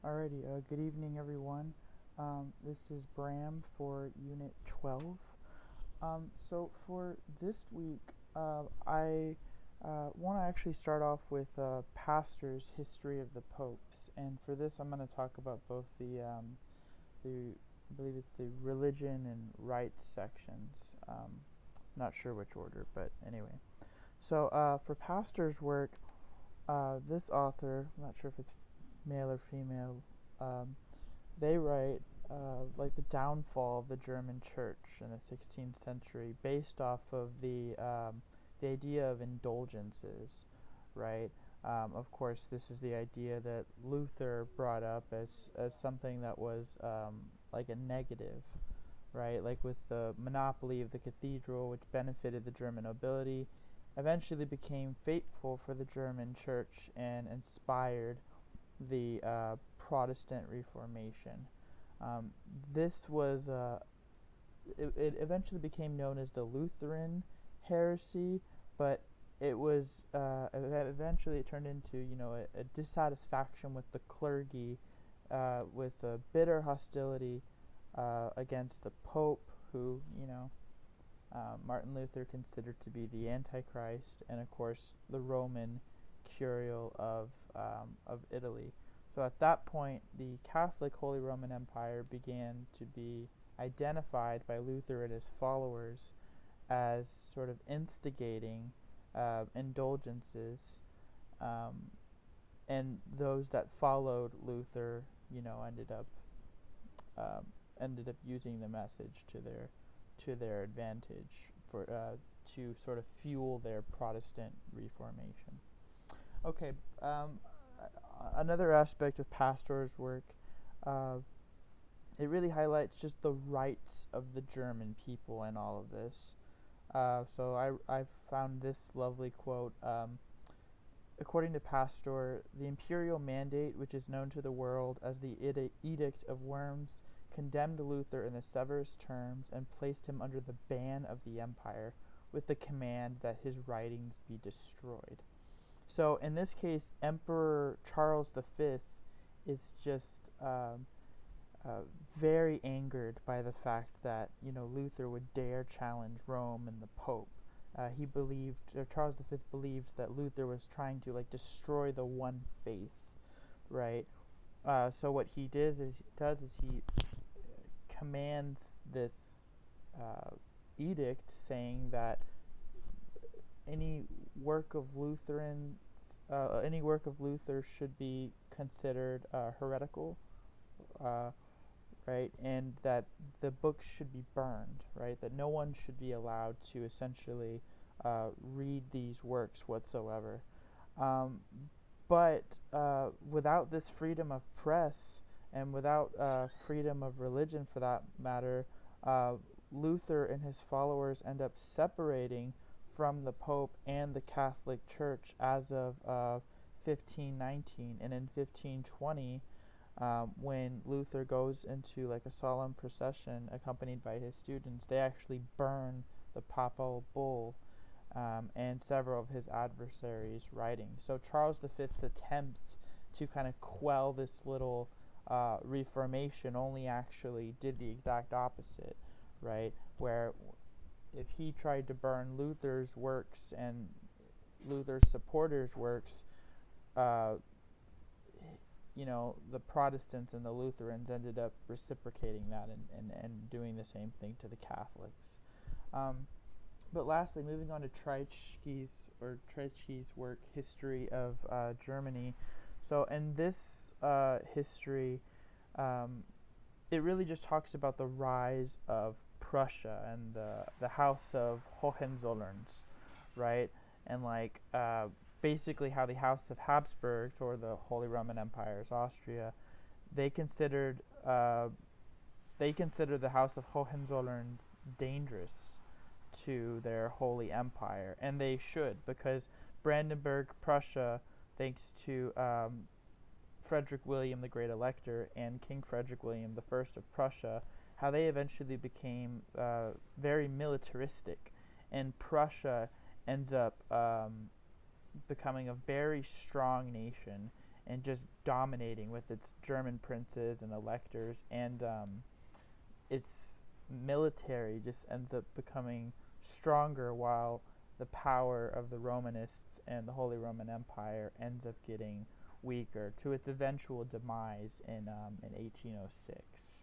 Alrighty, good evening everyone. This is Bram for Unit 12. So for this week, I want to actually start off with Pastor's History of the Popes, and for this I'm going to talk about both I believe it's the religion and rights sections. Not sure which order, but anyway. So for Pastor's work, this author, I'm not sure if it's male or female, um, they write like the downfall of the German Church in the 16th century, based off of the idea of indulgences, right? Of course, this is the idea that Luther brought up as something that was like a negative, right? Like with the monopoly of the cathedral, which benefited the German nobility, eventually became fateful for the German Church and inspired the Protestant Reformation. Um, this was it eventually became known as the Lutheran heresy, but eventually it turned into a dissatisfaction with the clergy, with a bitter hostility against the Pope, who Martin Luther considered to be the Antichrist, and of course the Roman Curial of Italy. So at that point, the Catholic Holy Roman Empire began to be identified by Luther and his followers as sort of instigating indulgences, and those that followed Luther, um, ended up using the message to their advantage for to sort of fuel their Protestant Reformation. Okay, another aspect of Pastor's work, uh, it really highlights just the rights of the German people in all of this. So I found this lovely quote. According to Pastor, the imperial mandate, which is known to the world as the Edict of Worms, condemned Luther in the severest terms and placed him under the ban of the empire, with the command that his writings be destroyed. So in this case, Emperor Charles V is just very angered by the fact that Luther would dare challenge Rome and the Pope. Charles V believed that Luther was trying to destroy the one faith, right? So what he does is he commands this edict, saying that any work of any work of Luther should be considered heretical, right? And that the books should be burned, right? That no one should be allowed to essentially read these works whatsoever. Um, but without this freedom of press and without freedom of religion, for that matter, Luther and his followers end up separating from the Pope and the Catholic Church as of 1519, and in 1520, when Luther goes into a solemn procession accompanied by his students, they actually burn the papal bull and several of his adversaries' writings. So Charles V's attempt to kind of quell this little Reformation only actually did the exact opposite, right? Where if he tried to burn Luther's works and Luther's supporters' works, the Protestants and the Lutherans ended up reciprocating that and doing the same thing to the Catholics. But lastly, moving on to Treitschke's work, History of Germany. So in this history, it really just talks about the rise of Prussia and the House of Hohenzollerns, right? And basically how the House of Habsburg, or the Holy Roman Empire's Austria, they considered the House of Hohenzollern dangerous to their Holy Empire, and they should, because Brandenburg, Prussia, thanks to Frederick William the Great Elector and King Frederick William the First of Prussia, how they eventually became very militaristic, and Prussia ends up becoming a very strong nation and just dominating with its German princes and electors, and its military just ends up becoming stronger while the power of the Romanists and the Holy Roman Empire ends up getting weaker to its eventual demise in 1806.